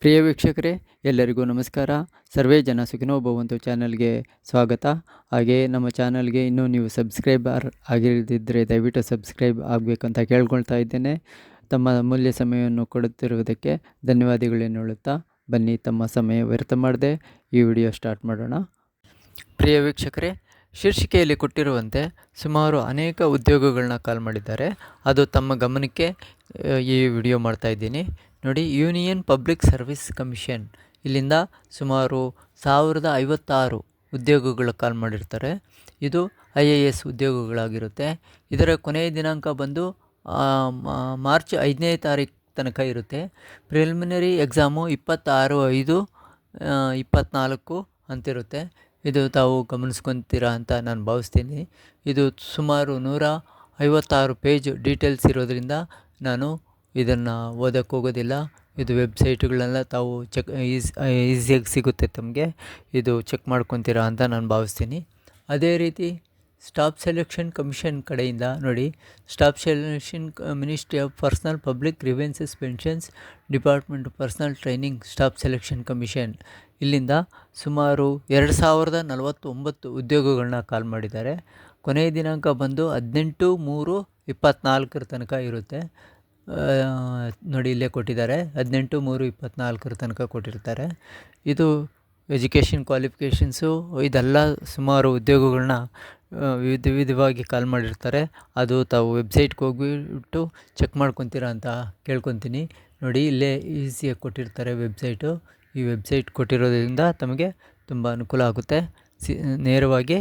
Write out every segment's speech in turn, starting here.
ಪ್ರಿಯ ವೀಕ್ಷಕರೇ, ಎಲ್ಲರಿಗೂ ನಮಸ್ಕಾರ. ಸರ್ವೇ ಜನ ಸುಖಿನೋ ಭವಂತು ಚಾನಲ್ಗೆ ಸ್ವಾಗತ. ಹಾಗೆಯೇ ನಮ್ಮ ಚಾನಲ್ಗೆ ಇನ್ನೂ ನೀವು ಸಬ್ಸ್ಕ್ರೈಬರ್ ಆಗಿರದಿದ್ದರೆ ದಯವಿಟ್ಟು ಸಬ್ಸ್ಕ್ರೈಬ್ ಆಗಬೇಕಂತ ಕೇಳ್ಕೊಳ್ತಾ ಇದ್ದೇನೆ. ತಮ್ಮ ಅಮೂಲ್ಯ ಸಮಯವನ್ನು ಕೊಡುತ್ತಿರುವುದಕ್ಕೆ ಧನ್ಯವಾದಗಳನ್ನು ಹೇಳುತ್ತಾ ಬನ್ನಿ, ತಮ್ಮ ಸಮಯ ವ್ಯರ್ಥ ಮಾಡದೆ ಈ ವಿಡಿಯೋ ಸ್ಟಾರ್ಟ್ ಮಾಡೋಣ. ಪ್ರಿಯ ವೀಕ್ಷಕರೇ, ಶೀರ್ಷಿಕೆಯಲ್ಲಿ ಕೊಟ್ಟಿರುವಂತೆ ಸುಮಾರು ಅನೇಕ ಉದ್ಯೋಗಗಳನ್ನ ಕಾಲ್ ಮಾಡಿದ್ದಾರೆ. ಅದು ತಮ್ಮ ಗಮನಕ್ಕೆ ಈ ವಿಡಿಯೋ ಮಾಡ್ತಾ ಇದ್ದೀನಿ. ನೋಡಿ, ಯೂನಿಯನ್ ಪಬ್ಲಿಕ್ ಸರ್ವಿಸ್ ಕಮಿಷನ್ ಇಲ್ಲಿಂದ ಸುಮಾರು 1056 ಉದ್ಯೋಗಗಳು ಕಾಲ್ ಮಾಡಿರ್ತಾರೆ. ಇದು IAS ಉದ್ಯೋಗಗಳಾಗಿರುತ್ತೆ. ಇದರ ಕೊನೆಯ ದಿನಾಂಕ ಬಂದು ಮಾರ್ಚ್ 5ನೇ ತಾರೀಕು ತನಕ ಇರುತ್ತೆ. ಪ್ರಿಲಿಮಿನರಿ ಎಕ್ಸಾಮು 26/5/24 ಅಂತಿರುತ್ತೆ. ಇದು ತಾವು ಗಮನಿಸ್ಕೊತೀರಾ ಅಂತ ನಾನು ಭಾವಿಸ್ತೀನಿ. ಇದು ಸುಮಾರು 156 ಪೇಜ್ ಡೀಟೇಲ್ಸ್ ಇರೋದ್ರಿಂದ ನಾನು ಇದನ್ನು ಓದೋಕ್ಕೆ ಹೋಗೋದಿಲ್ಲ. ಇದು ವೆಬ್ಸೈಟ್ಗಳನ್ನೆಲ್ಲ ತಾವು ಈಸಿಯಾಗಿ ಸಿಗುತ್ತೆ ತಮಗೆ. ಇದು ಚೆಕ್ ಮಾಡ್ಕೊತೀರಾ ಅಂತ ನಾನು ಭಾವಿಸ್ತೀನಿ. ಅದೇ ರೀತಿ ಸ್ಟಾಫ್ ಸೆಲೆಕ್ಷನ್ ಕಮಿಷನ್ ಕಡೆಯಿಂದ ನೋಡಿ, staff selection ministry of personal public grievances pensions department personal training staff selection commission ಇಲ್ಲಿಂದ ಸುಮಾರು 2049 ಉದ್ಯೋಗಗಳನ್ನ ಕಾಲ್ ಮಾಡಿದ್ದಾರೆ. ಕೊನೆಯ ದಿನಾಂಕ ಬಂದು 18/3/24 ತನಕ ಇರುತ್ತೆ. ನೋಡಿ, ಇಲ್ಲೇ ಕೊಟ್ಟಿದ್ದಾರೆ, 18/3/24 ತನಕ ಕೊಟ್ಟಿರ್ತಾರೆ. ಇದು ಎಜುಕೇಷನ್ ಕ್ವಾಲಿಫಿಕೇಷನ್ಸು ಇದೆಲ್ಲ ಸುಮಾರು ಉದ್ಯೋಗಗಳನ್ನ ವಿಧವಾಗಿ ಕಾಲ್ ಮಾಡಿರ್ತಾರೆ. ಅದು ತಾವು ವೆಬ್ಸೈಟ್ಗೆ ಹೋಗಿಬಿಟ್ಟು ಚೆಕ್ ಮಾಡ್ಕೊತೀರಾ ಅಂತ ಕೇಳ್ಕೊತೀನಿ. ನೋಡಿ, ಇಲ್ಲೇ ಈಸಿಯಾಗಿ ಕೊಟ್ಟಿರ್ತಾರೆ ವೆಬ್ಸೈಟು. ಈ ವೆಬ್ಸೈಟ್ ಕೊಟ್ಟಿರೋದ್ರಿಂದ ತಮಗೆ ತುಂಬ ಅನುಕೂಲ ಆಗುತ್ತೆ. ನೇರವಾಗಿ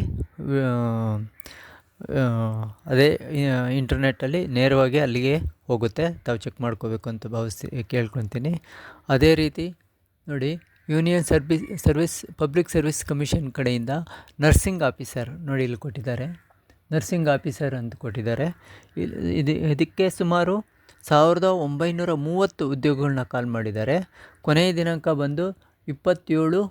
ಅದೇ ಇಂಟರ್ನೆಟ್ಟಲ್ಲಿ ನೇರವಾಗಿ ಅಲ್ಲಿಗೆ ಹೋಗುತ್ತೆ. ತಾವು ಚೆಕ್ ಮಾಡ್ಕೋಬೇಕು ಅಂತ ಕೇಳ್ಕೊತೀನಿ. ಅದೇ ರೀತಿ ನೋಡಿ, ಯೂನಿಯನ್ ಪಬ್ಲಿಕ್ ಸರ್ವಿಸ್ ಕಮಿಷನ್ ಕಡೆಯಿಂದ ನರ್ಸಿಂಗ್ ಆಫೀಸರ್ ನೋಡಿ ಇಲ್ಲಿ ಕೊಟ್ಟಿದ್ದಾರೆ. ನರ್ಸಿಂಗ್ ಆಫೀಸರ್ ಅಂತ ಕೊಟ್ಟಿದ್ದಾರೆ. ಇದಕ್ಕೆ ಸುಮಾರು 1930 ಉದ್ಯೋಗಗಳನ್ನ ಕಾಲ್ ಮಾಡಿದ್ದಾರೆ. ಕೊನೆಯ ದಿನಾಂಕ ಬಂದು 27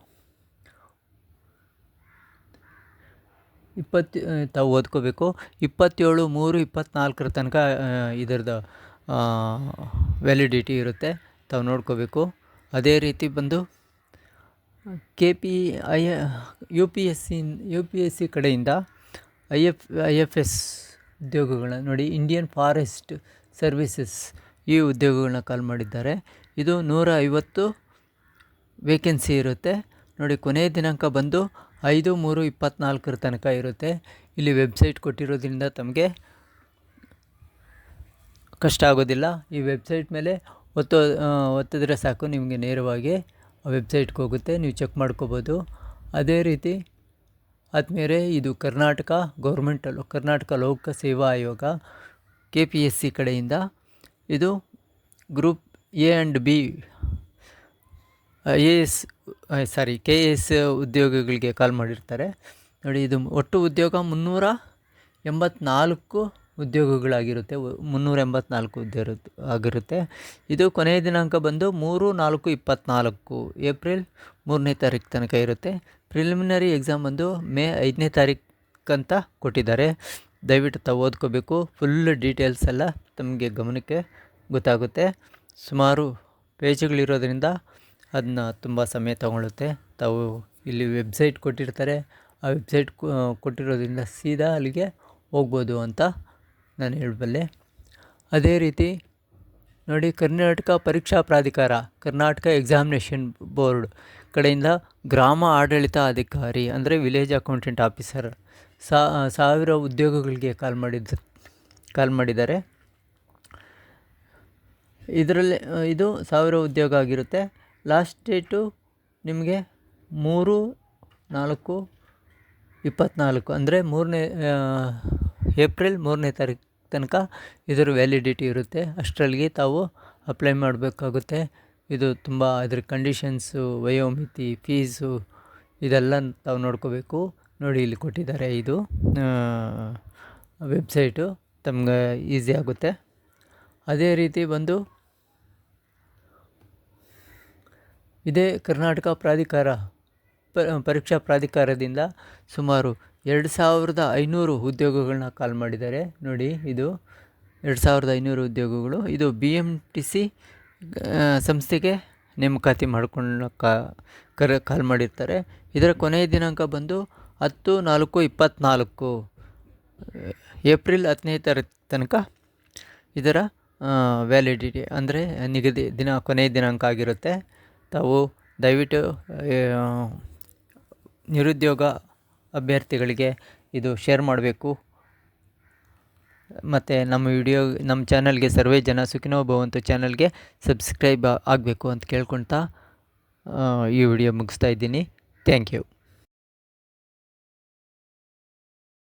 ತಾವು ಓದ್ಕೋಬೇಕು. 27/3/24 ತನಕ ಇದರದ್ದು ವ್ಯಾಲಿಡಿಟಿ ಇರುತ್ತೆ. ತಾವು ನೋಡ್ಕೋಬೇಕು. ಅದೇ ರೀತಿ ಬಂದು UPSC ಕಡೆಯಿಂದ IFS ಉದ್ಯೋಗಗಳನ್ನ ನೋಡಿ, ಇಂಡಿಯನ್ ಫಾರೆಸ್ಟ್ ಸರ್ವಿಸಸ್ ಈ ಉದ್ಯೋಗಗಳನ್ನ ಕಾಲ್ ಮಾಡಿದ್ದಾರೆ. ಇದು 150 ವೇಕೆನ್ಸಿ ಇರುತ್ತೆ. ನೋಡಿ, ಕೊನೆಯ ದಿನಾಂಕ ಬಂದು 5/3/24 ತನಕ ಇರುತ್ತೆ. ಇಲ್ಲಿ ವೆಬ್ಸೈಟ್ ಕೊಟ್ಟಿರೋದ್ರಿಂದ ತಮಗೆ ಕಷ್ಟ ಆಗೋದಿಲ್ಲ. ಈ ವೆಬ್ಸೈಟ್ ಮೇಲೆ ಒತ್ತಿದ್ರೆ ಸಾಕು, ನಿಮಗೆ ನೇರವಾಗಿ ವೆಬ್ಸೈಟ್ಗೆ ಹೋಗುತ್ತೆ. ನೀವು ಚೆಕ್ ಮಾಡ್ಕೋಬೋದು. ಅದೇ ರೀತಿ ಆದಮೇಲೆ ಇದು ಕರ್ನಾಟಕ ಲೋಕ ಸೇವಾ ಆಯೋಗ KPSC ಕಡೆಯಿಂದ ಇದು group A and B KS ಉದ್ಯೋಗಗಳಿಗೆ ಕಾಲ್ ಮಾಡಿರ್ತಾರೆ. ನೋಡಿ, ಇದು ಒಟ್ಟು ಉದ್ಯೋಗ 384 ಉದ್ಯೋಗಗಳಾಗಿರುತ್ತೆ. 384 ಉದ್ಯೋಗ ಆಗಿರುತ್ತೆ. ಇದು ಕೊನೆಯ ದಿನಾಂಕ ಬಂದು 3/4/24 ಏಪ್ರಿಲ್ 3ನೇ ತಾರೀಕು ತನಕ ಇರುತ್ತೆ. ಪ್ರಿಲಿಮಿನರಿ ಎಕ್ಸಾಮ್ ಬಂದು ಮೇ 5ನೇ ತಾರೀಕಂತ ಕೊಟ್ಟಿದ್ದಾರೆ. ದಯವಿಟ್ಟು ತಾವು ಓದ್ಕೋಬೇಕು. ಫುಲ್ ಡೀಟೇಲ್ಸ್ ಎಲ್ಲ ತಮಗೆ ಗಮನಕ್ಕೆ ಗೊತ್ತಾಗುತ್ತೆ. ಸುಮಾರು ಪೇಜ್ಗಳಿರೋದ್ರಿಂದ ಅದನ್ನ ತುಂಬ ಸಮಯ ತಗೊಳ್ಳುತ್ತೆ. ತಾವು ಇಲ್ಲಿ ವೆಬ್ಸೈಟ್ ಕೊಟ್ಟಿರ್ತಾರೆ. ಆ ವೆಬ್ಸೈಟ್ ಕೊಟ್ಟಿರೋದ್ರಿಂದ ಸೀದಾ ಅಲ್ಲಿಗೆ ಹೋಗ್ಬೋದು ಅಂತ ನಾನು ಹೇಳಬಲ್ಲೆ. ಅದೇ ರೀತಿ ನೋಡಿ, ಕರ್ನಾಟಕ ಪರೀಕ್ಷಾ ಪ್ರಾಧಿಕಾರ, ಕರ್ನಾಟಕ ಎಕ್ಸಾಮಿನೇಷನ್ ಬೋರ್ಡ್ ಕಡೆಯಿಂದ ಗ್ರಾಮ ಆಡಳಿತ ಅಧಿಕಾರಿ ಅಂದರೆ ವಿಲೇಜ್ ಅಕೌಂಟೆಂಟ್ ಆಫೀಸರ್ 1000 ಉದ್ಯೋಗಗಳಿಗೆ ಕಾಲ್ ಮಾಡಿದ್ದಾರೆ. ಇದರಲ್ಲಿ ಇದು 1000 ಉದ್ಯೋಗ ಆಗಿರುತ್ತೆ. ಲಾಸ್ಟ್ ಡೇಟು ನಿಮಗೆ 3/4/24 ಅಂದರೆ ಏಪ್ರಿಲ್ 3ನೇ ತಾರೀಕು ತನಕ ಇದರ ವ್ಯಾಲಿಡಿಟಿ ಇರುತ್ತೆ. ಅಷ್ಟರಲ್ಲಿಗೆ ತಾವು ಅಪ್ಲೈ ಮಾಡಬೇಕಾಗುತ್ತೆ. ಇದು ತುಂಬ ಅದರ ಕಂಡೀಷನ್ಸು, ವಯೋಮಿತಿ, ಫೀಸು ಇದೆಲ್ಲ ತಾವು ನೋಡ್ಕೋಬೇಕು. ನೋಡಿ, ಇಲ್ಲಿ ಕೊಟ್ಟಿದ್ದಾರೆ. ಇದು ವೆಬ್ಸೈಟು ತಮಗೆ ಈಸಿ ಆಗುತ್ತೆ. ಅದೇ ರೀತಿ ಬಂದು ಇದೇ ಕರ್ನಾಟಕ ಪರೀಕ್ಷಾ ಪ್ರಾಧಿಕಾರದಿಂದ ಸುಮಾರು 2500 ಉದ್ಯೋಗಗಳನ್ನ ಕಾಲ್ ಮಾಡಿದ್ದಾರೆ. ನೋಡಿ, ಇದು 2500 ಉದ್ಯೋಗಗಳು. ಇದು BMTC ಸಂಸ್ಥೆಗೆ ನೇಮಕಾತಿ ಮಾಡ್ಕೊಂಡು ಕಾಲ್ ಮಾಡಿರ್ತಾರೆ. ಇದರ ಕೊನೆಯ ದಿನಾಂಕ ಬಂದು 10/4/24 ಏಪ್ರಿಲ್ 10ನೇ ತಾರೀಕು ತನಕ ಇದರ ವ್ಯಾಲಿಡಿಟಿ ಅಂದರೆ ನಿಗದಿ ಕೊನೆಯ ದಿನಾಂಕ ಆಗಿರುತ್ತೆ. ತಾವು ದಯವಿಟ್ಟು ನಿರುದ್ಯೋಗ ಅಭ್ಯರ್ಥಿಗಳಿಗೆ ಇದು ಶೇರ್ ಮಾಡಬೇಕು. ಮತ್ತು ನಮ್ಮ ಚಾನಲ್ಗೆ ಸರ್ವೇ ಜನ ಸುಖಿನೋ ಭವಂತು ಚಾನಲ್ಗೆ ಸಬ್ಸ್ಕ್ರೈಬ್ ಆಗಬೇಕು ಅಂತ ಕೇಳ್ಕೊಳ್ತಾ ಈ ವಿಡಿಯೋ ಮುಗಿಸ್ತಾ ಇದ್ದೀನಿ. Thank you.